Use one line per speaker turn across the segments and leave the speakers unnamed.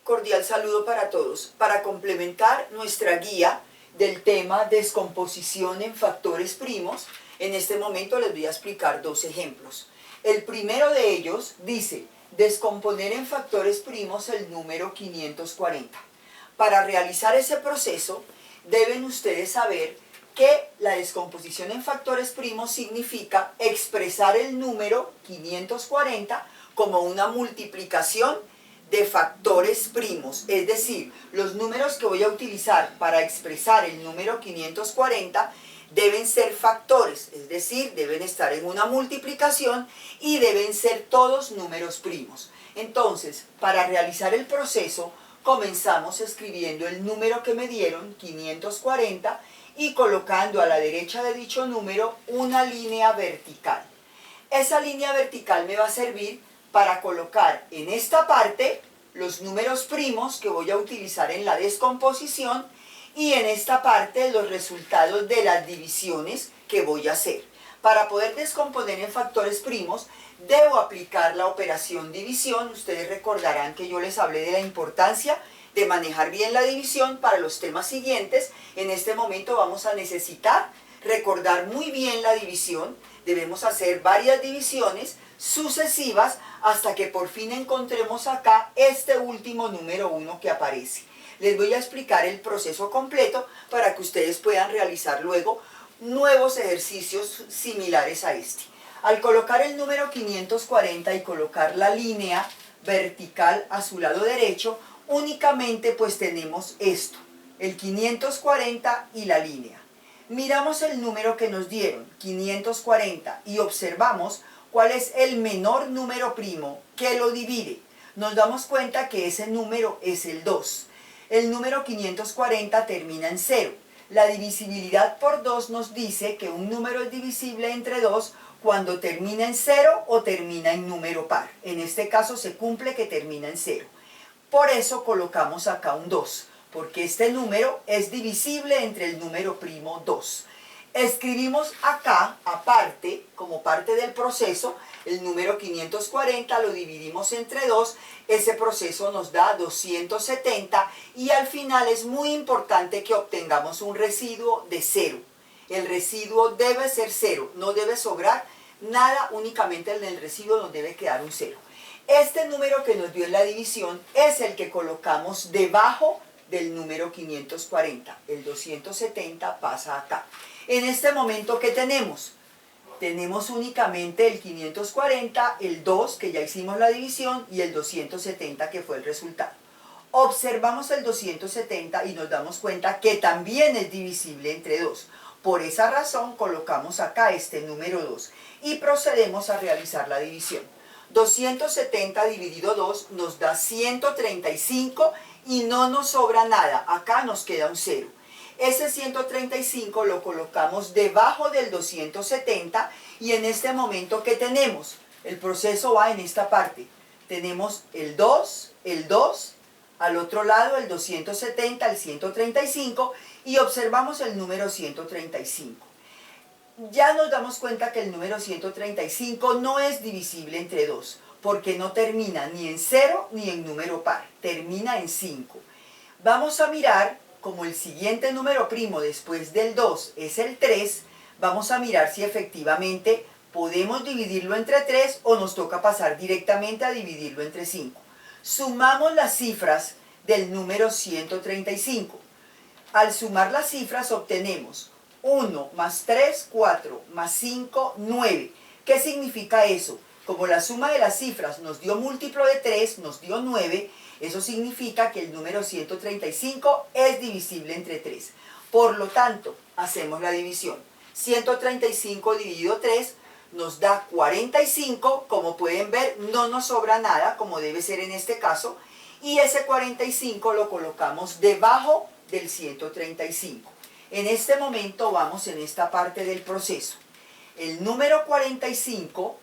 Cordial saludo para todos. Para complementar nuestra guía del tema descomposición en factores primos, en este momento les voy a explicar dos ejemplos. El primero de ellos dice, descomponer en factores primos el número 540. Para realizar ese proceso, deben ustedes saber que la descomposición en factores primos significa expresar el número 540 como una multiplicación de factores primos, es decir, los números que voy a utilizar para expresar el número 540 deben ser factores, es decir, deben estar en una multiplicación y deben ser todos números primos. Entonces, para realizar el proceso, comenzamos escribiendo el número que me dieron, 540, y colocando a la derecha de dicho número una línea vertical. Esa línea vertical me va a servir para colocar en esta parte los números primos que voy a utilizar en la descomposición y en esta parte los resultados de las divisiones que voy a hacer. Para poder descomponer en factores primos debo aplicar la operación división. Ustedes recordarán que yo les hablé de la importancia de manejar bien la división para los temas siguientes. En este momento vamos a necesitar recordar muy bien la división. Debemos hacer varias divisiones sucesivas hasta que por fin encontremos acá este último número 1 que aparece. Les voy a explicar el proceso completo para que ustedes puedan realizar luego nuevos ejercicios similares a este. Al colocar el número 540 y colocar la línea vertical a su lado derecho, únicamente pues tenemos esto, el 540 y la línea. Miramos el número que nos dieron, 540, y observamos cuál es el menor número primo que lo divide. Nos damos cuenta que ese número es el 2. El número 540 termina en 0. La divisibilidad por 2 nos dice que un número es divisible entre 2 cuando termina en 0 o termina en número par. En este caso se cumple que termina en 0. Por eso colocamos acá un 2, porque este número es divisible entre el número primo 2. Escribimos acá, aparte, como parte del proceso, el número 540 lo dividimos entre 2, ese proceso nos da 270 y al final es muy importante que obtengamos un residuo de 0. El residuo debe ser 0, no debe sobrar nada, únicamente en el residuo nos debe quedar un 0. Este número que nos dio en la división es el que colocamos debajo del número 540. El 270 pasa acá. En este momento, ¿qué tenemos? Tenemos únicamente el 540, el 2, que ya hicimos la división, y el 270, que fue el resultado. Observamos el 270 y nos damos cuenta que también es divisible entre 2. Por esa razón, colocamos acá este número 2 y procedemos a realizar la división. 270 dividido 2 nos da 135 y no nos sobra nada. Acá nos queda un 0. Ese 135 lo colocamos debajo del 270 y en este momento, ¿qué tenemos? El proceso va en esta parte. Tenemos el 2, al otro lado el 270, el 135 y observamos el número 135. Ya nos damos cuenta que el número 135 no es divisible entre 2, porque no termina ni en 0 ni en número par, termina en 5. Vamos a mirar, como el siguiente número primo después del 2 es el 3, vamos a mirar si efectivamente podemos dividirlo entre 3 o nos toca pasar directamente a dividirlo entre 5. Sumamos las cifras del número 135. Al sumar las cifras obtenemos 1 más 3, 4, más 5, 9. ¿Qué significa eso? Como la suma de las cifras nos dio múltiplo de 3, nos dio 9, eso significa que el número 135 es divisible entre 3. Por lo tanto, hacemos la división. 135 dividido 3 nos da 45, como pueden ver, no nos sobra nada, como debe ser en este caso, y ese 45 lo colocamos debajo del 135. En este momento vamos en esta parte del proceso. El número 45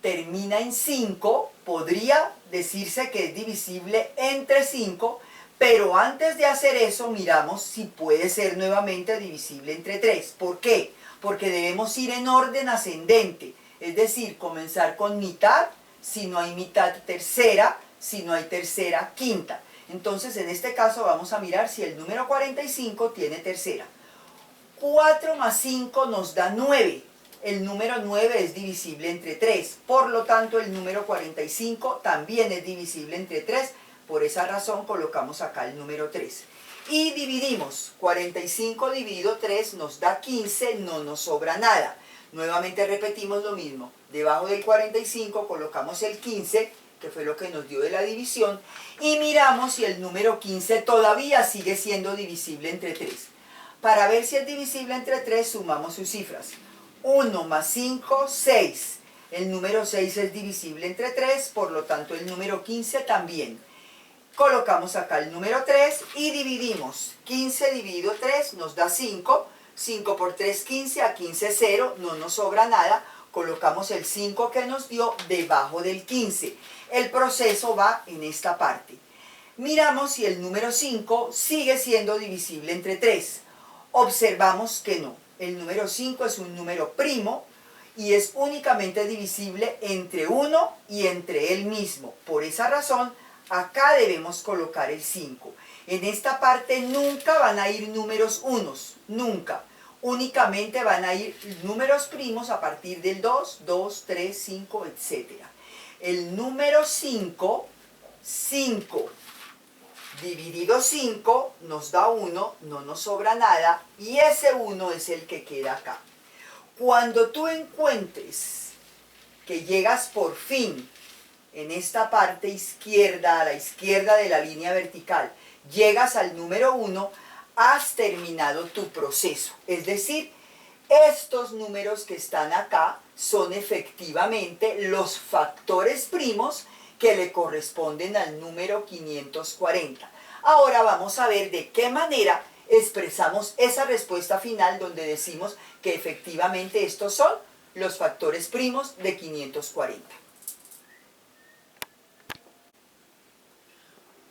termina en 5, podría decirse que es divisible entre 5, pero antes de hacer eso miramos si puede ser nuevamente divisible entre 3. ¿Por qué? Porque debemos ir en orden ascendente, es decir, comenzar con mitad, si no hay mitad tercera, si no hay tercera quinta. Entonces, en este caso vamos a mirar si el número 45 tiene tercera. 4 más 5 nos da 9. El número 9 es divisible entre 3. Por lo tanto, el número 45 también es divisible entre 3. Por esa razón colocamos acá el número 3. Y dividimos. 45 dividido 3 nos da 15, no nos sobra nada. Nuevamente repetimos lo mismo. Debajo del 45 colocamos el 15, que fue lo que nos dio de la división, y miramos si el número 15 todavía sigue siendo divisible entre 3. Para ver si es divisible entre 3, sumamos sus cifras. 1 más 5, 6. El número 6 es divisible entre 3, por lo tanto el número 15 también. Colocamos acá el número 3 y dividimos. 15 dividido 3 nos da 5. 5 por 3, 15, a 15, 0, no nos sobra nada. Colocamos el 5 que nos dio debajo del 15. El proceso va en esta parte. Miramos si el número 5 sigue siendo divisible entre 3. Observamos que no. El número 5 es un número primo y es únicamente divisible entre 1 y entre él mismo. Por esa razón, acá debemos colocar el 5. En esta parte nunca van a ir números unos, nunca. Únicamente van a ir números primos a partir del 2, 2, 3, 5, etc. El número 5, 5 dividido 5 nos da 1, no nos sobra nada, y ese 1 es el que queda acá. Cuando tú encuentres que llegas por fin en esta parte izquierda, a la izquierda de la línea vertical, llegas al número 1, has terminado tu proceso. Es decir, estos números que están acá son efectivamente los factores primos que le corresponden al número 540. Ahora vamos a ver de qué manera expresamos esa respuesta final donde decimos que efectivamente estos son los factores primos de 540.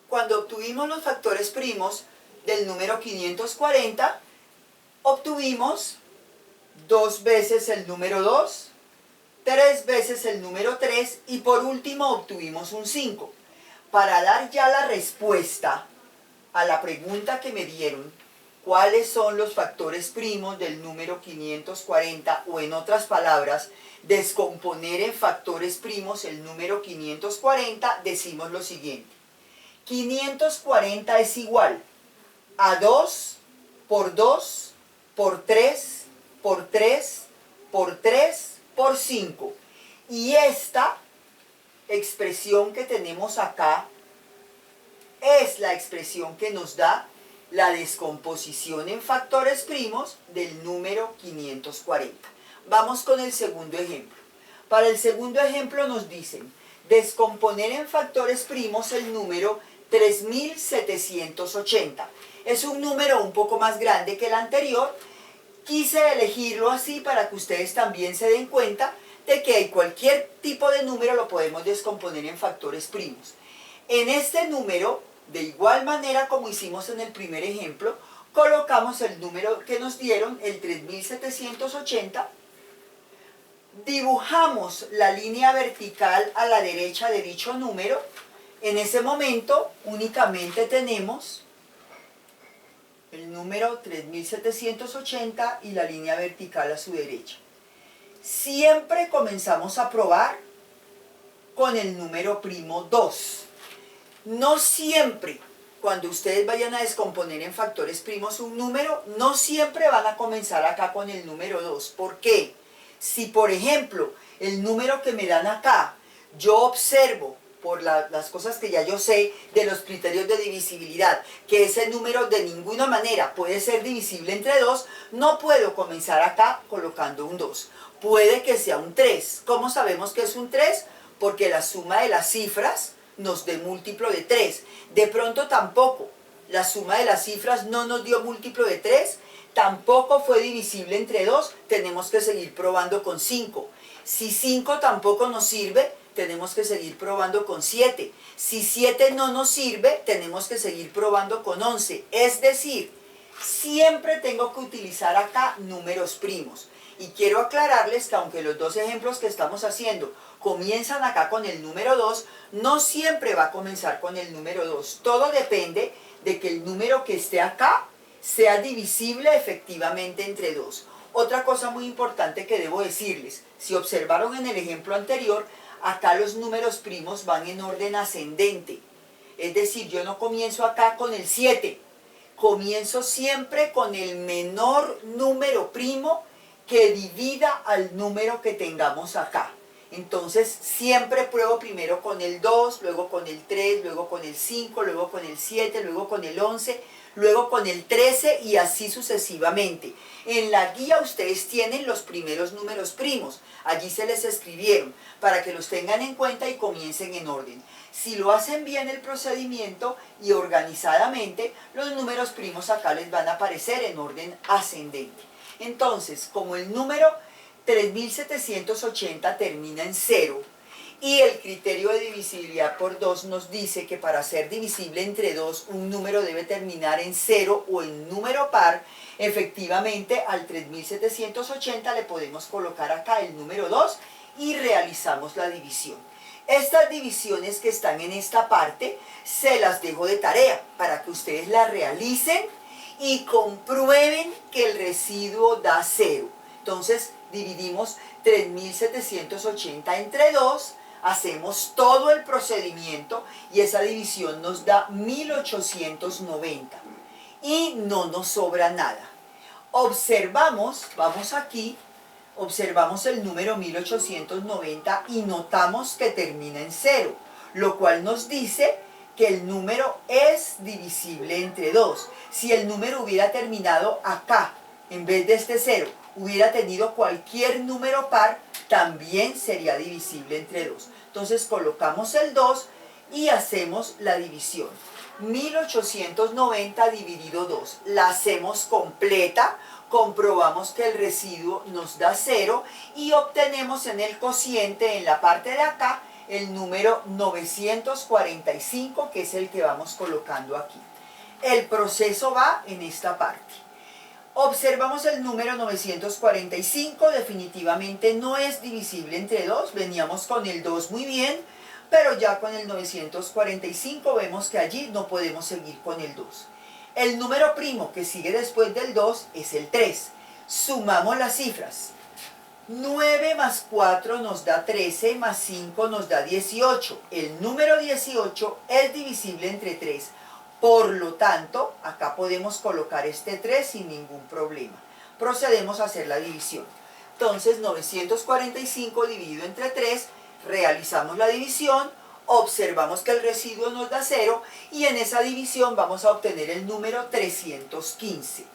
Cuando obtuvimos los factores primos del número 540, obtuvimos 2 veces el número 2, 3 veces el número 3 y por último obtuvimos un 5. Para dar ya la respuesta a la pregunta que me dieron, ¿cuáles son los factores primos del número 540? O en otras palabras, descomponer en factores primos el número 540, decimos lo siguiente. 540 es igual a 2 por 2 por 3 por 3 por 3 por 5. Y esta expresión que tenemos acá es la expresión que nos da la descomposición en factores primos del número 540. Vamos con el segundo ejemplo. Para el segundo ejemplo nos dicen descomponer en factores primos el número 3780. Es un número un poco más grande que el anterior. Quise elegirlo así para que ustedes también se den cuenta de que cualquier tipo de número lo podemos descomponer en factores primos. En este número, de igual manera como hicimos en el primer ejemplo, colocamos el número que nos dieron, el 3780, dibujamos la línea vertical a la derecha de dicho número. En ese momento únicamente tenemos el número 3780 y la línea vertical a su derecha. Siempre comenzamos a probar con el número primo 2. No siempre, cuando ustedes vayan a descomponer en factores primos un número, no siempre van a comenzar acá con el número 2. ¿Por qué? Si, por ejemplo, el número que me dan acá, yo observo, por las cosas que ya yo sé de los criterios de divisibilidad, que ese número de ninguna manera puede ser divisible entre 2, no puedo comenzar acá colocando un 2. Puede que sea un 3. ¿Cómo sabemos que es un 3? Porque la suma de las cifras nos dé múltiplo de 3. De pronto tampoco. La suma de las cifras no nos dio múltiplo de 3. Tampoco fue divisible entre 2. Tenemos que seguir probando con 5. Si 5 tampoco nos sirve, tenemos que seguir probando con 7. Si 7 no nos sirve, tenemos que seguir probando con 11. Es decir, siempre tengo que utilizar acá números primos. Y quiero aclararles que aunque los dos ejemplos que estamos haciendo comienzan acá con el número 2, no siempre va a comenzar con el número 2. Todo depende de que el número que esté acá sea divisible efectivamente entre 2. Otra cosa muy importante que debo decirles, si observaron en el ejemplo anterior, acá los números primos van en orden ascendente. Es decir, yo no comienzo acá con el 7, comienzo siempre con el menor número primo que divida al número que tengamos acá. Entonces siempre pruebo primero con el 2, luego con el 3, luego con el 5, luego con el 7, luego con el 11, luego con el 13 y así sucesivamente. En la guía ustedes tienen los primeros números primos, allí se les escribieron para que los tengan en cuenta y comiencen en orden. Si lo hacen bien el procedimiento y organizadamente, los números primos acá les van a aparecer en orden ascendente. Entonces, como el número 3780 termina en 0 y el criterio de divisibilidad por 2 nos dice que para ser divisible entre 2 un número debe terminar en 0 o en número par, efectivamente al 3780 le podemos colocar acá el número 2 y realizamos la división. Estas divisiones que están en esta parte se las dejo de tarea para que ustedes las realicen y comprueben que el residuo da 0. Entonces dividimos 3780 entre 2, hacemos todo el procedimiento y esa división nos da 1890 y no nos sobra nada. Observamos, vamos aquí, observamos el número 1890 y notamos que termina en 0, lo cual nos dice que el número es divisible entre 2. Si el número hubiera terminado acá, en vez de este 0, hubiera tenido cualquier número par, también sería divisible entre 2. Entonces colocamos el 2 y hacemos la división. 1890 dividido 2. La hacemos completa, comprobamos que el residuo nos da 0 y obtenemos en el cociente, en la parte de acá, el número 945, que es el que vamos colocando aquí. El proceso va en esta parte. Observamos el número 945, definitivamente no es divisible entre 2, veníamos con el 2 muy bien, pero ya con el 945 vemos que allí no podemos seguir con el 2. El número primo que sigue después del 2 es el 3. Sumamos las cifras. 9 más 4 nos da 13, más 5 nos da 18. El número 18 es divisible entre 3. Por lo tanto, acá podemos colocar este 3 sin ningún problema. Procedemos a hacer la división. Entonces, 945 dividido entre 3, realizamos la división, observamos que el residuo nos da 0 y en esa división vamos a obtener el número 315.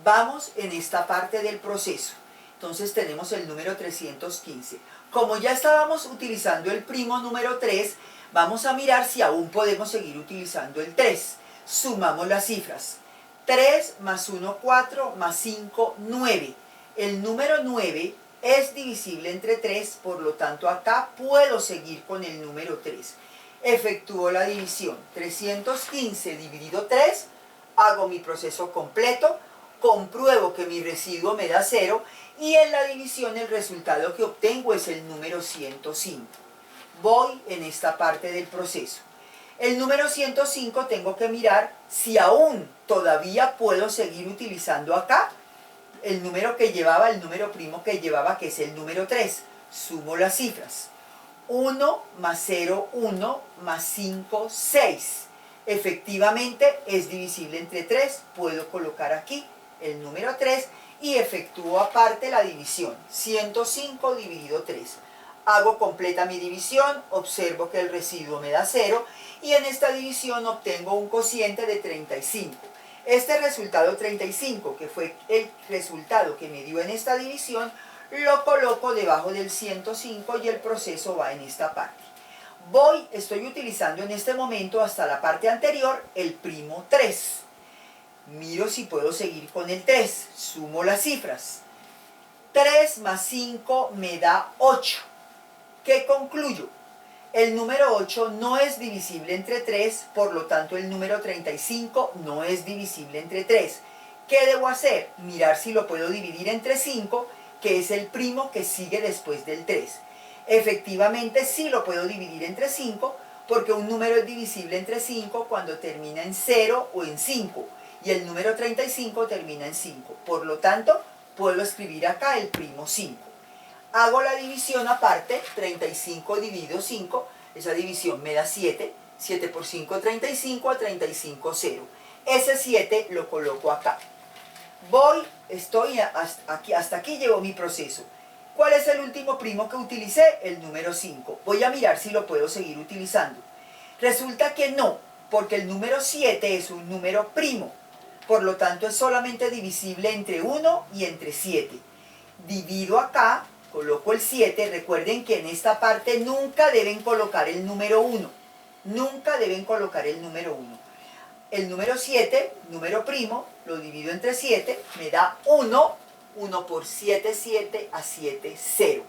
Vamos en esta parte del proceso. Entonces tenemos el número 315. Como ya estábamos utilizando el primo número 3, vamos a mirar si aún podemos seguir utilizando el 3. Sumamos las cifras. 3 más 1, 4, más 5, 9. El número 9 es divisible entre 3, por lo tanto acá puedo seguir con el número 3. Efectúo la división. 315 dividido 3, hago mi proceso completo, compruebo que mi residuo me da 0 y en la división el resultado que obtengo es el número 105. Voy en esta parte del proceso. El número 105 tengo que mirar si aún todavía puedo seguir utilizando acá el número que llevaba, el número primo que llevaba, que es el número 3. Sumo las cifras. 1 más 0, 1 más 5, 6. Efectivamente es divisible entre 3. Puedo colocar aquí el número 3 y efectúo aparte la división. 105 dividido 3. Hago completa mi división, observo que el residuo me da 0 y en esta división obtengo un cociente de 35. Este resultado 35, que fue el resultado que me dio en esta división, lo coloco debajo del 105 y el proceso va en esta parte. Estoy utilizando en este momento hasta la parte anterior el primo 3. Miro si puedo seguir con el 3, sumo las cifras. 3 más 5 me da 8. ¿Qué concluyo? El número 8 no es divisible entre 3, por lo tanto el número 35 no es divisible entre 3. ¿Qué debo hacer? Mirar si lo puedo dividir entre 5, que es el primo que sigue después del 3. Efectivamente sí lo puedo dividir entre 5, porque un número es divisible entre 5 cuando termina en 0 o en 5, y el número 35 termina en 5. Por lo tanto, puedo escribir acá el primo 5. Hago la división aparte, 35 dividido 5, esa división me da 7, 7 por 5, 35, a 35, 0. Ese 7 lo coloco acá. Hasta aquí llegó mi proceso. ¿Cuál es el último primo que utilicé? El número 5. Voy a mirar si lo puedo seguir utilizando. Resulta que no, porque el número 7 es un número primo. Por lo tanto, es solamente divisible entre 1 y entre 7. Divido acá, coloco el 7. Recuerden que en esta parte nunca deben colocar el número 1. Nunca deben colocar el número 1. El número 7, número primo, lo divido entre 7, me da 1. 1 por 7, 7, a 7, 0.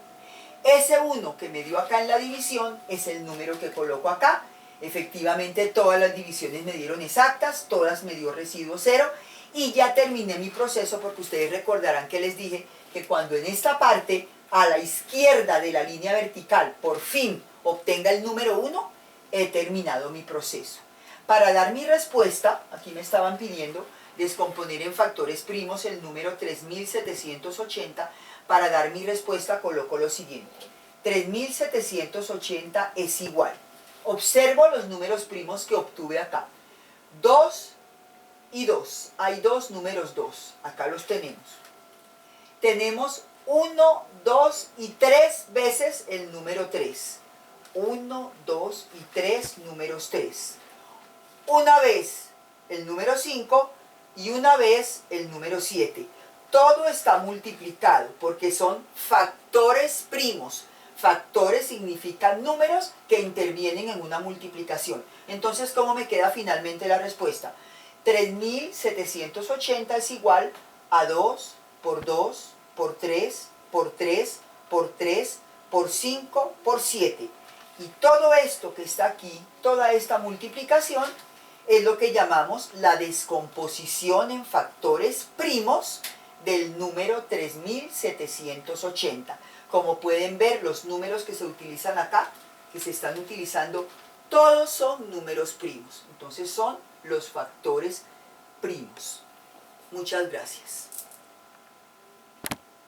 Ese 1 que me dio acá en la división es el número que coloco acá. Efectivamente, todas las divisiones me dieron exactas, todas me dio residuo 0, y ya terminé mi proceso, porque ustedes recordarán que les dije que cuando en esta parte, a la izquierda de la línea vertical, por fin obtenga el número 1, he terminado mi proceso. Para dar mi respuesta, aquí me estaban pidiendo descomponer en factores primos el número 3780. Para dar mi respuesta coloco lo siguiente. 3780 es igual. Observo los números primos que obtuve acá. 2 y 2. Hay dos números 2. Acá los tenemos. Tenemos 1, 2 y 3 veces el número 3. 1, 2 y 3 números 3. Una vez el número 5 y una vez el número 7. Todo está multiplicado porque son factores primos. Factores significan números que intervienen en una multiplicación. Entonces, ¿cómo me queda finalmente la respuesta? 3780 es igual a 2 por 2 por 3 por 3 por 3 por 5 por 7. Y todo esto que está aquí, toda esta multiplicación, es lo que llamamos la descomposición en factores primos del número 3780. Como pueden ver, los números que se utilizan acá, que se están utilizando, todos son números primos. Entonces son los factores primos. Muchas gracias.